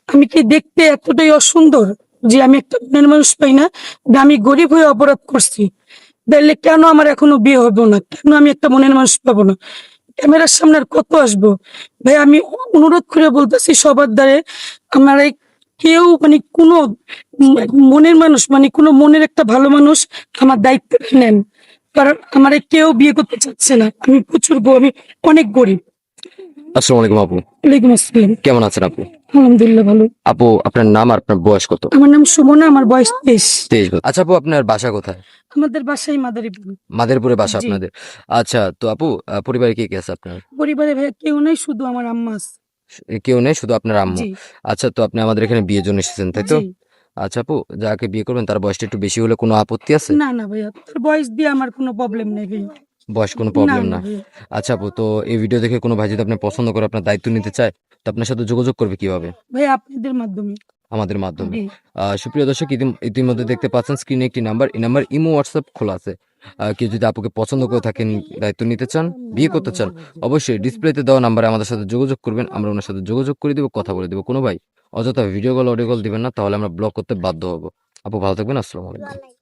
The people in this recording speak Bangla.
আমি কি দেখতে এতটাই অসুন্দর যে আমি একটা মনের মানুষ পাই না? যে আমি গরিব হয়ে অপরাধ করছি, তাহলে কেন আমার এখনো বিয়ে হবো না? কেন আমি একটা মনের মানুষ পাবো না? ক্যামেরার সামনে আর কত আসবো? ভাই আমি অনুরোধ করে বলতেছি সবার দ্বারে, আমার এই কেউ মানে কোনো মনের মানুষ মানে কোনো মনের একটা ভালো মানুষ আমার দায়িত্ব নেন। কারণ আমার কেউ বিয়ে করতে চাচ্ছে না। আমি প্রচুর আমি অনেক গরিব। আসসালামু আলাইকুম আপু, ওয়ালাইকুম আসসালাম। কেমন আছেন আপু? আলহামদুলিল্লাহ ভালো। আপু আপনার নাম আর আপনার বয়স কত? আমার নাম সুমনা, আমার বয়স 23। 23 বছর। আচ্ছা আপু, আপনার বাসা কোথায়? আমাদের বাসায় মাদারীপুর। মাদারীপুরে বাসা জি। আপনাদের? আচ্ছা, তো আপু পরিবারে কে কে আছে আপনার? পরিবারে ভাইয়া কেউ নেই, শুধু আমার আম্মা আছে। কেউ নেই, শুধু আপনার আম্মু। জি। আচ্ছা, তো আপনি আমাদের এখানে বিয়ের জন্য এসেছেন তাই তো? জি। আচ্ছা আপু, যাকে বিয়ে করবেন তার বয়সটা একটু বেশি হলে কোনো আপত্তি আছে? না, না ভাইয়া, তোর বয়স দিয়ে আমার কোনো প্রবলেম নেই ভাইয়া। বয়স কোনো না, প্রবলেম না না? ভাইয়া। আচ্ছা আপু, তো এই ভিডিও দেখে কোনো ভাই যদি আপনার পছন্দ করে আপনার দায়িত্ব নিতে চায়, তো আপনার সাথে যোগাযোগ করবে কিভাবে? ভাইয়া আপনাদের মাধ্যমে। আমাদের মাধ্যমে। জি। সুপ্রিয় দর্শক, ইতিমধ্যে দেখতে পাচ্ছেন স্ক্রিনে একটি নাম্বার, এই নাম্বার ইমো হোয়াটসঅ্যাপ খোলা আছে। কেউ যদি আপুকে পছন্দ করে থাকেন, দায়িত্ব নিতে চান, বিয়ে করতে চান, অবশ্যই ডিসপ্লেতে দেওয়া নাম্বারে আমাদের সাথে যোগাযোগ করবেন। আমরা ওনার সাথে যোগাযোগ করে দিব, কথা বলে দিব। কোনো ভাই অযথা ভিডিও কল, অডিও কল দিবেন না, তাহলে আমরা ব্লক করতে বাধ্য হব। আপু ভালো থাকবেন, আসসালামু আলাইকুম।